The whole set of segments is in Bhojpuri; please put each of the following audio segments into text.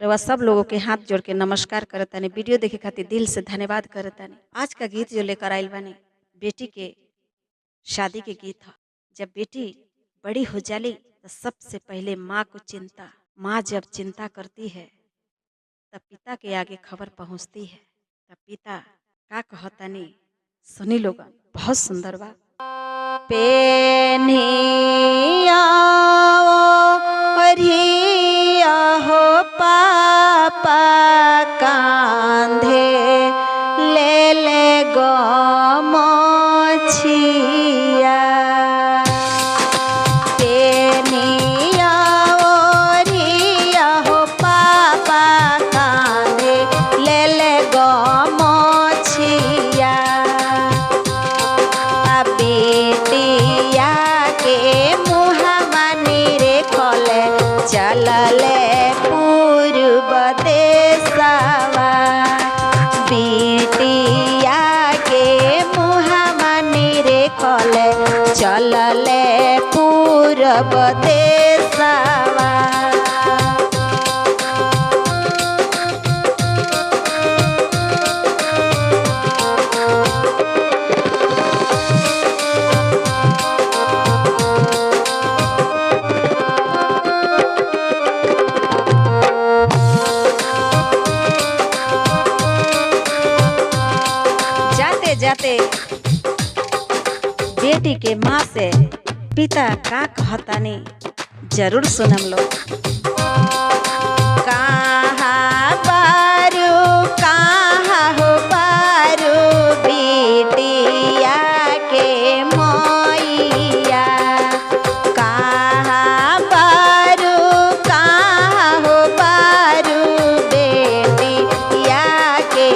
रवा सब लोगों के हाथ जोड़ के नमस्कार करतानी। वीडियो देखे खातिर दिल से धन्यवाद करतानी। आज का गीत जो लेकर आइल बानी बेटी के शादी के गीत है। जब बेटी बड़ी हो जाली तो सबसे पहले माँ को चिंता, माँ जब चिंता करती है तब पिता के आगे खबर पहुँचती है। तब पिता का कहतानी सुनी लोगन, बहुत सुंदर बा। पेनिया हो पापा कांधे ले ले गो मोछिया। पेनिया हो पापा कांधे ले ले गो मोछिया। बेटिया के मुहमा रे खोले चलले पूर्व देशवा। बेटिया के मुहमा रे खोले चलले पूर्व देशवा। जाते बेटी के माँ से पिता का कहतानी जरूर सुनम लो। कहाँ बारू कहाँ हो बारू बेटिया के मैया। कहाँ बारू कहाँ हो बारू बेटिया के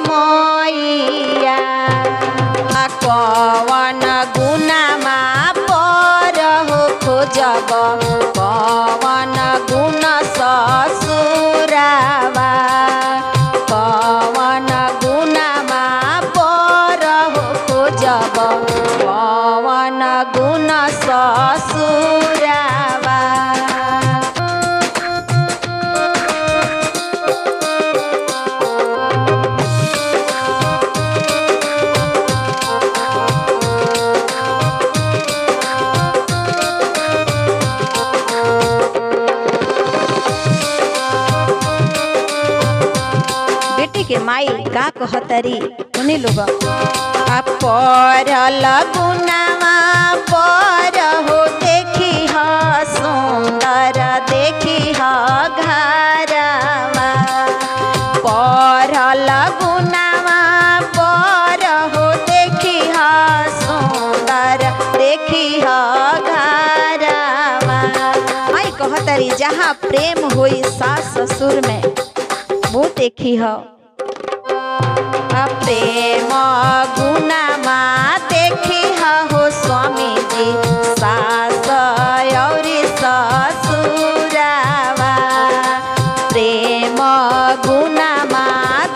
मैया। कवन गुनामा पर हो खोजब कवन गुण ससुरावा। कवन गुनामा पर हो खोजब कवन गुण ससुरावा। के माई का कहतरी सुनी लोग। परल गुनामा पर हो देखी ह सुंदर देखी ह घरवा। परल गुनामा पर हो देखी ह सुंदर देखी ह घरवा। माई कहतरी जहाँ प्रेम होई सास ससुर में वो देखी ह। प्रेम गुनामा देखी हो स्वामी जी सास और ससुरावा। प्रेम गुनामा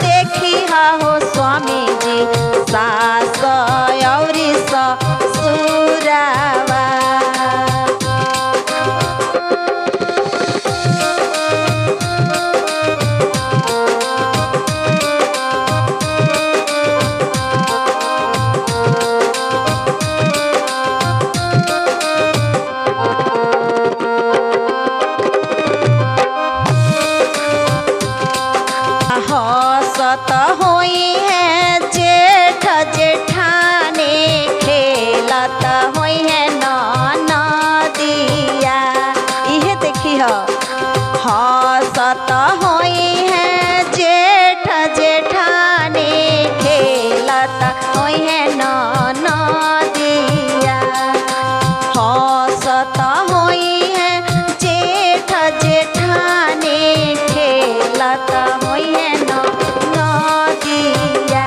देखी हो स्वामी जी सास और ससुरावा। हसत होई है जेठ जेठानी खेलत होई है ननदिया। इहे देखी हो हसत होई है जेठ जेठानी खेलत होई है ननदिया। हसत होई है जेठ जेठानी खेलत होई है नदिया।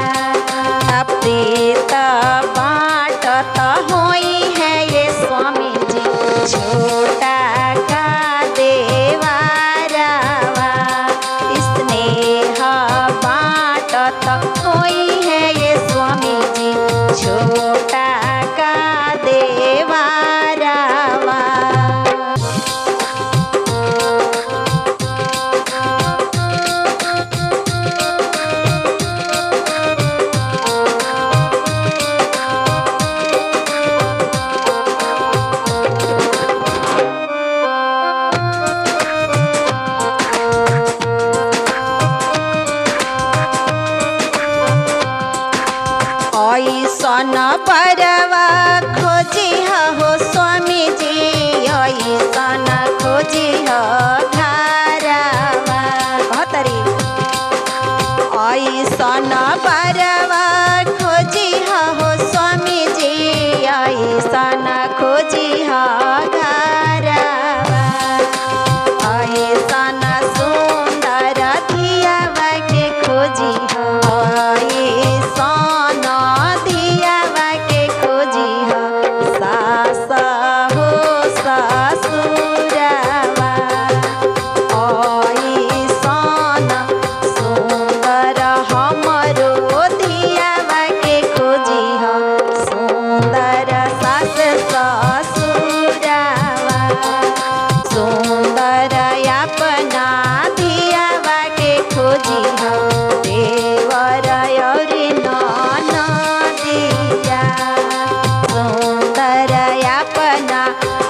प्रीत बाटत होई है ये स्वामी जी छोटा का देवारावा। बरवा खोजी हो स्वामी जी ऐसन खोजी हो घरवा कहतरी ऐसन बरवा खोजी हो स्वामी जी ऐसन खोजी हो घरवा ऐसन सुंदर धियावा के खोजी हो ऐसन धियावा के खोजी हो सास हो ससुरवा ऐसन सुंदर हमरो धियावा के खोजी हो सुंदर सास ससुरवा सुंदर अपना धियावा के खोजी हो देवर और ननदिया सुंदर अपना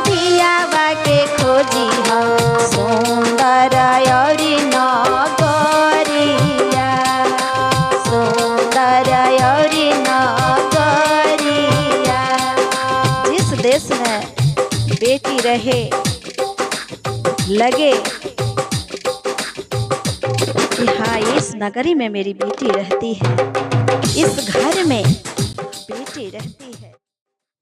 धियावा के खोजी हो सुंदर और नगरिया सुंदर और नगरिया। जिस देश में बेटी रहे लगे कि हाँ इस नगरी में मेरी बेटी रहती है, इस घर में